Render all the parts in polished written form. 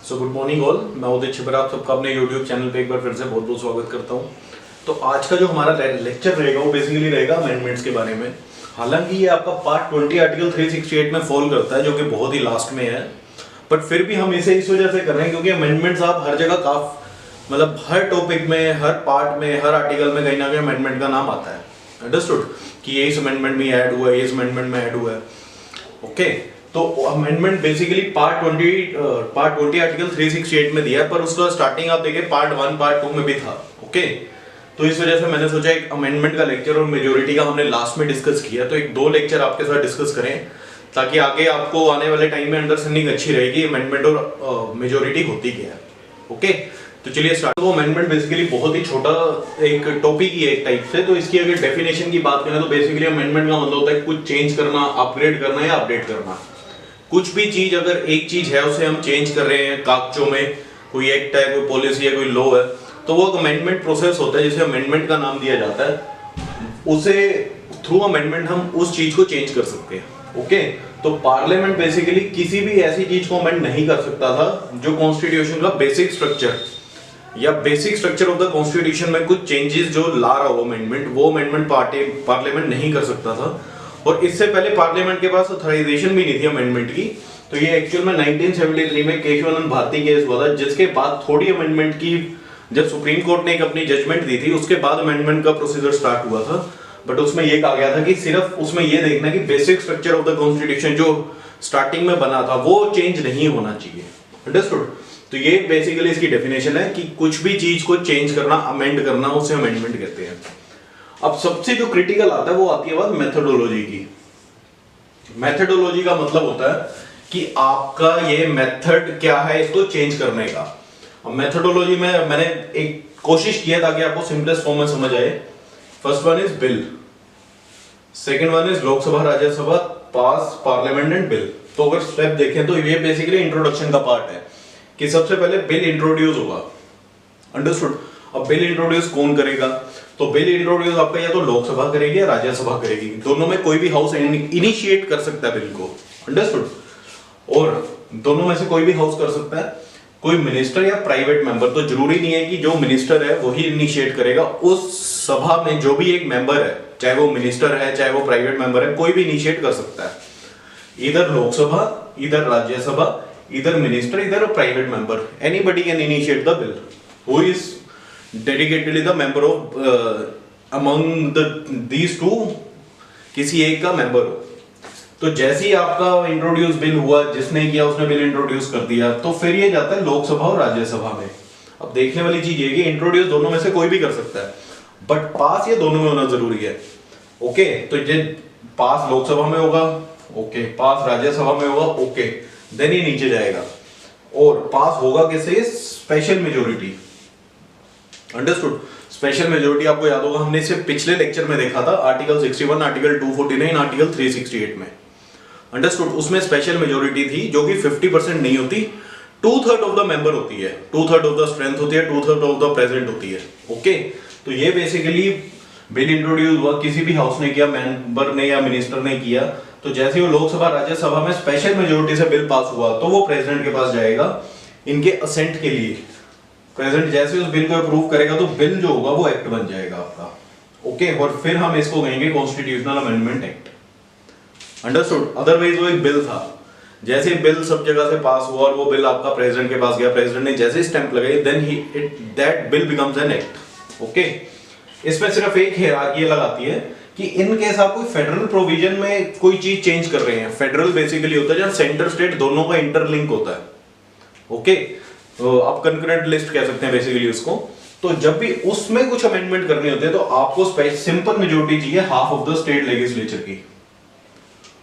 So good morning all, मैं उदित छिबरा आप सबका अपने यूट्यूब चैनल पे एक बार फिर से बहुत बहुत स्वागत करता हूँ। तो आज का जो हमारा लेक्चर रहेगा वो बेसिकली रहेगा अमेंडमेंट्स के बारे में। हालांकि ये आपका पार्ट 20 आर्टिकल 368 में फॉल करता है, जो कि बहुत ही लास्ट में है, बट फिर भी हम इसे इस वजह से कर रहे हैं क्योंकि अमेंडमेंट्स आप हर जगह मतलब हर टॉपिक में, हर पार्ट में, हर आर्टिकल में कहीं ना कहीं अमेंडमेंट का नाम आता है। अंडरस्टूड कि ये इस अमेंडमेंट में ऐड हुआ है, ये इस अमेंडमेंट में ऐड हुआ है। ओके, तो अमेंडमेंट बेसिकली पार्ट 20 आर्टिकल 368 में दिया है, पर उसका स्टार्टिंग आप देखिए पार्ट 1 पार्ट 2 में भी था। ओके, तो इस वजह से मैंने सोचा एक अमेंडमेंट का लेक्चर और मेजोरिटी का हमने लास्ट में डिस्कस किया, तो एक दो लेक्चर आपके साथ डिस्कस करें ताकि आगे आपको आने वाले टाइम में अंडरस्टैंडिंग अच्छी रहेगी अमेंडमेंट और मेजोरिटी होती क्या है। ओके, तो चलिए स्टार्ट। तो अमेंडमेंट बेसिकली बहुत ही छोटा एक टॉपिक ही है एक टाइप से। तो इसकी अगर डेफिनेशन की बात करें तो बेसिकली अमेंडमेंट का मतलब होता है कुछ चेंज करना, अपग्रेड करना या अपडेट करना। कुछ भी चीज, अगर एक चीज है उसे हम चेंज कर रहे हैं कागजों में, कोई एक्ट है, कोई पॉलिसी है, कोई लॉ है, तो वो अमेंडमेंट प्रोसेस होता है जिसे अमेंडमेंट का नाम दिया जाता है। उसे थ्रू अमेंडमेंट हम उस चीज को चेंज कर सकते हैं। ओके, तो पार्लियामेंट बेसिकली किसी भी ऐसी चीज को अमेंड नहीं कर सकता था जो कॉन्स्टिट्यूशन का बेसिक स्ट्रक्चर या basic structure of the constitution में कुछ चेंजेस जो ला रहा हो अमेंडमेंट, वो अमेंडमेंट पार्लियामेंट नहीं कर सकता था। और इससे पहले पार्लियामेंट के पास ऑथराइजेशन भी नहीं थी अमेंडमेंट की। तो ये एक्चुअल में 1973 में केशवानंद भारती केस हुआ था, जिसके बाद थोड़ी अमेंडमेंट की, जब सुप्रीम कोर्ट ने एक अपनी जजमेंट दी थी उसके बाद अमेंडमेंट का प्रोसीजर स्टार्ट हुआ था। बट उसमें ये कहा गया था कि सिर्फ उसमें ये देखना कि basic structure of the constitution जो स्टार्टिंग में बना था वो चेंज नहीं होना चाहिए। अंडरस्टूड? तो ये बेसिकली इसकी डेफिनेशन है कि कुछ भी चीज को चेंज करना, अमेंड करना, उसे अमेंडमेंट कहते हैं। अब सबसे जो क्रिटिकल आता है वो आती है बात मेथोडोलॉजी की। मेथोडोलॉजी का मतलब होता है कि आपका ये मेथड क्या है इसको चेंज करने का। अब मेथोडोलॉजी में मैंने एक कोशिश की है ताकि आपको सिंपलेस्ट फॉर्म में समझ आए। First one is bill, second one is Lok Sabha Rajya Sabha pass parliament and bill. तो अगर स्टेप देखें तो ये बेसिकली इंट्रोडक्शन का पार्ट है कि सबसे पहले बिल इंट्रोड्यूस होगा। अंडरस्टूड? अब बिल इंट्रोड्यूस कौन करेगा? तो बिल इंट्रोड्यूस आपका या तो लोकसभा करेगी या राज्यसभा करेगी, दोनों में कोई भी हाउस इनिशिएट कर सकता है बिल को। अंडरस्टूड? और दोनों में से कोई भी हाउस कर सकता है, कोई मिनिस्टर या प्राइवेट मेंबर। तो जरूरी नहीं है कि जो मिनिस्टर है वही इनिशिएट करेगा, उस सभा में जो भी एक मेंबर है, चाहे वो मिनिस्टर है चाहे वो प्राइवेट मेंबर है, कोई भी इनिशिएट कर सकता है। इधर लोकसभा, इधर राज्यसभा, इधर मिनिस्टर, इधर private member, anybody can initiate the bill who is dedicatedly the member of among these two, किसी एक का मेंबर हो। तो जैसे ही आपका इंट्रोड्यूस बिल हुआ, जिसने किया उसने बिल इंट्रोड्यूस कर दिया, तो फिर ये जाता है लोकसभा और राज्यसभा में। अब देखने वाली चीज ये कि इंट्रोड्यूस दोनों में से कोई भी कर सकता है, बट पास ये दोनों में होना जरूरी है। ओके, तो ये पास लोकसभा में होगा, ओके, पास राज्यसभा में होगा, ओके, देन ये नीचे जाएगा। और पास होगा किससे? Special majority. Understood? Special majority आपको याद होगा, हमने इसे पिछले लेक्चर में देखा था, आर्टिकल 61, आर्टिकल 249, आर्टिकल 368 में। अंडरस्टूड? उसमें स्पेशल मेजोरिटी थी जो कि 50% नहीं होती, 2/3 ऑफ द मेंबर होती है, 2/3 ऑफ द स्ट्रेंथ होती है, 2/3 ऑफ द प्रेजेंट होती है। ओके, तो ये बेसिकली बिल इंट्रोड्यूस हुआ, किसी भी हाउस ने किया, मेंबर ने या मिनिस्टर ने किया, तो जैसे वो लोकसभा राज्यसभा में स्पेशल मेजोरिटी से बिल पास हुआ तो वो प्रेसिडेंट के पास जाएगा इनके असेंट के लिए। प्रेसिडेंट जैसे उस बिल को अप्रूव करेगा तो बिल जो होगा वो एक्ट बन जाएगा आपका। ओके, और फिर हम इसको कहेंगे constitutional amendment act. Understood? Otherwise वो एक बिल था, जैसे बिल सब जगह से पास हुआ और वो बिल आपका प्रेसिडेंट के पास गया, प्रेसिडेंट ने जैसे स्टैंप लगाई, then that bill becomes an act. Okay, इसमें सिर्फ एक हियरार्की अलग आती है कि इन केस आप कोई फेडरल प्रोविजन में कोई चीज चेंज कर रहे हैं। फेडरल बेसिकली होता है जहां सेंटर स्टेट दोनों का इंटरलिंक होता है। ओके, तो आप कंकरेंट लिस्ट कह सकते हैं बेसिकली उसको। तो जब भी उसमें कुछ अमेंडमेंट करने होते हैं तो आपको सिंपल मेजोरिटी चाहिए half of the state legislature की।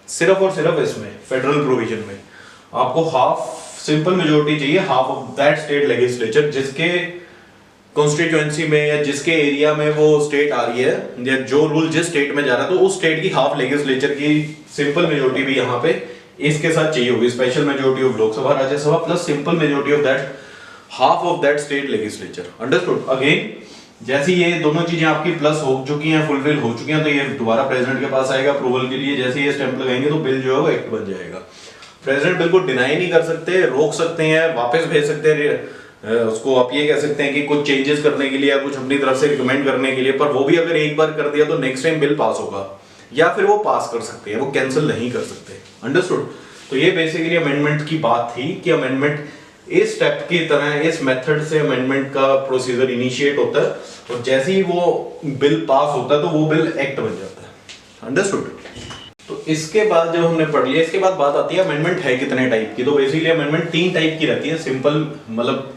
सिर्फ और सिर्फ इसमें फेडरल प्रोविजन में आपको हाफ सिंपल मेजोरिटी चाहिए, half of that state legislature, जिसके कॉन्स्टिट्यूएंसी में या जिसके एरिया में वो स्टेट आ रही है, या जो रूल जिस स्टेट में जा रहा है, तो उस स्टेट की हाफ लेजिस्लेचर की सिंपल मेजोरिटी भी यहाँ पे इसके साथ चाहिए होगी। Special majority of Lok Sabha Rajya Sabha plus simple majority of that half of that state legislature. Understood? Again जैसे ये दोनों चीजें आपकी प्लस हो चुकी हैं, फुलफिल हो चुकी हैं, तो ये दोबारा प्रेसिडेंट के पास आएगा अप्रूवल के लिए। जैसे ये स्टैंप लगाएंगे तो बिल जो है वो एक्ट बन जाएगा। प्रेसिडेंट बिल्कुल डिनाई नहीं कर सकते, रोक सकते हैं, वापस भेज सकते हैं उसको, आप ये कह सकते हैं कि कुछ चेंजेस करने के लिए या कुछ अपनी तरफ से रिकमेंड करने के लिए, पर वो भी अगर एक बार कर दिया तो नेक्स्ट टाइम बिल पास होगा, या फिर वो पास कर सकते हैं, वो कैंसिल नहीं कर सकते। अंडरस्टूड? तो ये बेसिकली अमेंडमेंट की बात थी कि अमेंडमेंट इस स्टेप की तरह, इस मेथड से अमेंडमेंट का प्रोसीजर इनिशिएट होता है, और जैसे ही वो बिल पास होता है तो वो बिल एक्ट बन जाता है। अंडरस्टूड? तो इसके बाद जब हमने पढ़ लिया, इसके बाद बात आती है अमेंडमेंट है कितने टाइप की। तो बेसिकली अमेंडमेंट 3 टाइप की रहती है। सिंपल मतलब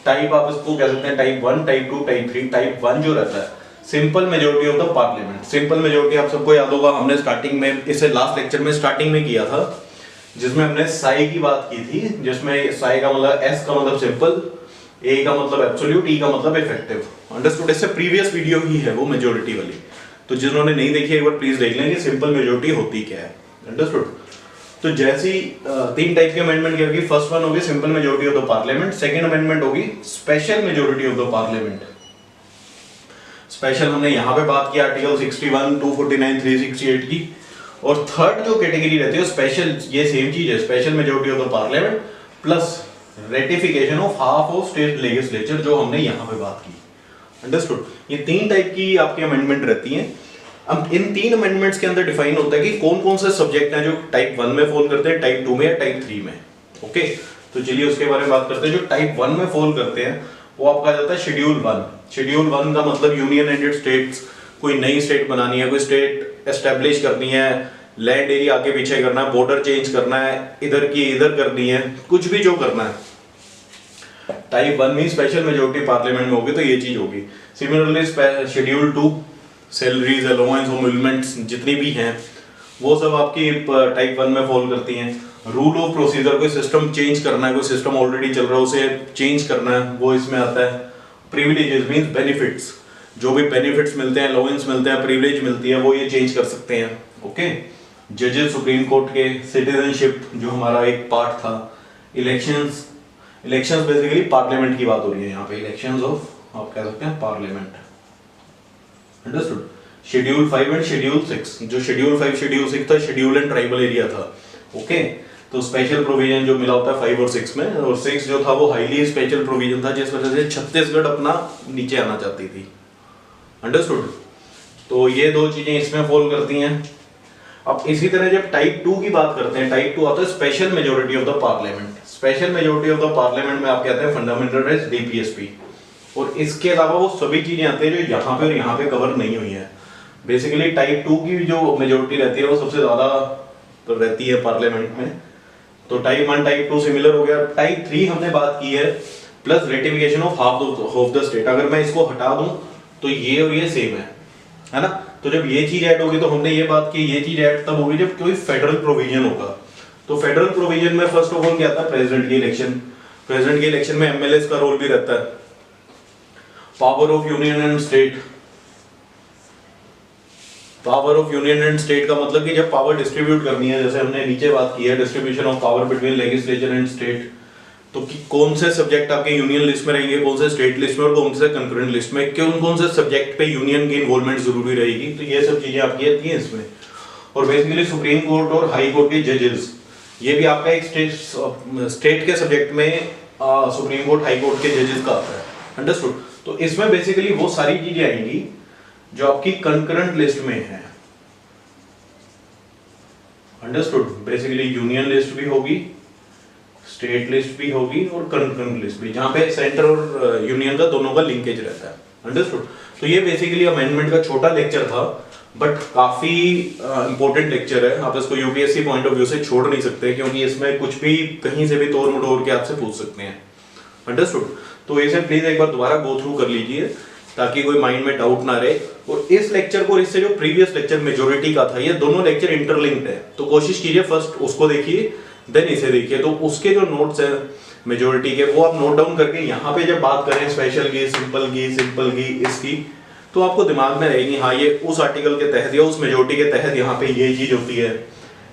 टाइप आप इसको कह सकते हैं टाइप 1, टाइप 2, टाइप 3। टाइप 1 जो रहता है simple majority of the parliament. Simple majority आप सबको याद होगा, हमने स्टार्टिंग में, इसे लास्ट लेक्चर में स्टार्टिंग में किया था, जिसमें हमने साई की बात की थी, जिसमें साई का मतलब एस का मतलब सिंपल, ए का मतलब एब्सोल्यूट, ई का मतलब इफेक्टिव। अंडरस्टूड? इससे प्रीवियस वीडियो ही है वो मेजोरिटी वाली, तो जिन्होंने नहीं देखी एक बार प्लीज देख लें कि सिंपल मेजोरिटी होती क्या है। अंडरस्टूड? तो जैसी 3 टाइप की अमेंडमेंट की होगी। फर्स्ट वन होगी simple majority of the parliament, second amendment होगी special majority of the parliament. Special हमने यहां पे बात की आर्टिकल 61, 249, 368 की। और थर्ड जो कैटेगरी रहती है स्पेशल, ये सेम चीज है, special majority of the parliament plus ratification of half of state legislature, जो हमने यहां पे बात की। अंडरस्टूड? ये 3 टाइप की आपकी अमेंडमेंट रहती हैं। अब इन 3 अमेंडमेंट्स के अंदर डिफाइन होता है कि कौन कौन से सब्जेक्ट हैं जो टाइप 1 में फॉल करते हैं, टाइप 2 में या टाइप 3 में। ओके, तो चलिए उसके बारे में बात करते हैं। जो टाइप 1 में फॉल करते हैं वो आपका जाता है शेड्यूल 1। शेड्यूल 1 का मतलब यूनियन एंड इट्स स्टेट्स, कोई नई स्टेट बनानी है, कोई स्टेट एस्टेब्लिश करनी है, लैंड एरिया आगे पीछे करना है, बॉर्डर चेंज करना है, इधर की इधर करनी है, कुछ भी जो करना है, टाइप 1 में स्पेशल मेजोरिटी पार्लियामेंट में होगी तो ये चीज होगी। सिमिलरली शेड्यूल 2 सैलरीज, अलाउंस, एमुलमेंट्स जितनी भी हैं वो सब आपकी टाइप 1 में फॉल करती हैं। रूल ऑफ प्रोसीजर, कोई सिस्टम चेंज करना है, कोई सिस्टम ऑलरेडी चल रहा है उसे चेंज करना है, वो इसमें आता है। प्रिविलेजेस मींस बेनिफिट्स, जो भी बेनिफिट्स मिलते हैं, अलाउंस मिलते हैं, प्रिविलेज मिलती है, वो ये चेंज कर सकते हैं। ओके, जजेस सुप्रीम कोर्ट के, सिटीजनशिप जो हमारा एक पार्ट था, इलेक्शंस बेसिकली पार्लियामेंट की बात हो रही है यहाँ पे, इलेक्शंस ऑफ आप कह सकते हैं parliament. Understood? Schedule 5 and schedule 6, जो शेड्यूल 5 शेड्यूल 6 था, शेड्यूल एंड ट्राइबल एरिया था। ओके, तो स्पेशल प्रोविजन जो मिला होता है 5 और 6 में, और 6 जो था वो हाईली स्पेशल प्रोविजन था, जिस वजह से छत्तीसगढ़ अपना नीचे आना चाहती थी। अंडरस्टूड? तो ये 2 चीजें इसमें फॉल करती हैं। अब इसी तरह जब टाइप 2 की बात करते हैं, टाइप 2 आता है special majority of the parliament. Special majority of the parliament में आप कहते हैं फंडामेंटल राइट्स, डीपीएसपी, और इसके अलावा वो सभी चीजें आती हैं जो यहाँ पे और यहाँ पे कवर नहीं हुई है। बेसिकली टाइप 2 की जो मेजोरिटी रहती है वो सबसे ज्यादा तो रहती है पार्लियामेंट में। तो टाइप 1 टाइप 2 सिमिलर हो गया। टाइप 3 हमने बात की है plus ratification of half of the state. अगर मैं इसको हटा दूं तो ये और ये सेम है ना? तो जब ये चीज ऐड होगी तो हमने ये बात की, ये चीज ऐड तब होगी जब कोई फेडरल प्रोविजन होगा। तो फेडरल प्रोविजन में फर्स्ट ऑफ ऑल क्या आता है? प्रेसिडेंट की इलेक्शन। प्रेसिडेंट की इलेक्शन में एमएलएस का रोल भी रहता है। Power of union and state, power of union and state का मतलब कि जब पावर डिस्ट्रीब्यूट करनी है, जैसे हमने नीचे बात की है distribution of power between legislature and state, तो कौन से सब्जेक्ट आपके यूनियन लिस्ट में रहेंगे, कौन से स्टेट लिस्ट में, और कौन से कंकरेंट लिस्ट में, कौन से सब्जेक्ट पे यूनियन की इन्वॉल्वमेंट जरूरी रहेगी, तो ये सब चीजें आपकी आती हैं इसमें। और बेसिकली सुप्रीम कोर्ट और हाई कोर्ट के जजेस, ये भी आपका एक स्टेट के सब्जेक्ट में सुप्रीम कोर्ट हाई कोर्ट के जजेस का आता है। अंडरस्टूड? तो इसमें बेसिकली वो सारी चीजें आएंगी जो आपकी कंकरेंट लिस्ट में है। अंडरस्टूड? बेसिकली यूनियन लिस्ट भी होगी, स्टेट लिस्ट भी होगी और कंकरेंट लिस्ट भी, जहां पे सेंटर और यूनियन का दोनों का लिंकेज रहता है। अंडरस्टूड? तो ये बेसिकली अमेंडमेंट का छोटा लेक्चर था, बट काफी इंपॉर्टेंट लेक्चर है। आप इसको यूपीएससी पॉइंट ऑफ व्यू से छोड़ नहीं सकते, क्योंकि इसमें कुछ भी कहीं से भी तोड़ मटोड़ के आपसे पूछ सकते हैं। अंडरस्टूड? तो इसे प्लीज एक बार दोबारा गो थ्रू कर लीजिए ताकि कोई माइंड में डाउट ना रहे। और इस लेक्चर को, इससे जो प्रीवियस लेक्चर मेजोरिटी का था, ये दोनों लेक्चर इंटरलिंक्ड है, तो कोशिश कीजिए फर्स्ट उसको देखिए देन इसे देखिए। तो उसके जो नोट्स हैं मेजोरिटी के, वो आप नोट डाउन करके यहाँ पे जब बात करें स्पेशल की, सिंपल की, इसकी, तो आपको दिमाग में रहेगी हाँ ये उस आर्टिकल के तहत या उस मेजोरिटी के तहत यहाँ पे ये चीज होती है।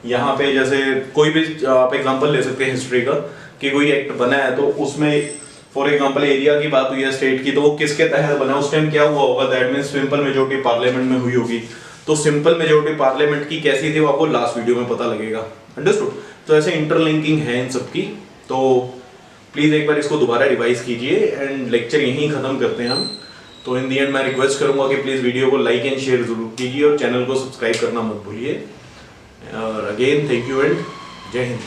यहाँ पे जैसे कोई भी आप एग्जांपल ले सकते हैं हिस्ट्री का, कि कोई एक्ट बना है तो उसमें फॉर एग्जांपल एरिया की बात हुई है स्टेट की, तो वो किसके तहत बना, उस टाइम क्या हुआ होगा, that means simple majority parliament में हुई होगी। तो सिंपल मेजोरिटी पार्लियामेंट की कैसी थी वो आपको लास्ट वीडियो में पता लगेगा। अंडरस्टूड? तो ऐसे इंटरलिंकिंग है इन सबकी। तो प्लीज़ एक बार इसको दोबारा रिवाइज कीजिए एंड लेक्चर यहीं ख़त्म करते हैं हम। तो इन दी एंड मैं रिक्वेस्ट करूंगा कि प्लीज़ वीडियो को लाइक एंड शेयर जरूर कीजिए और चैनल को सब्सक्राइब करना मत भूलिए। और अगेन थैंक यू एंड जय हिंद।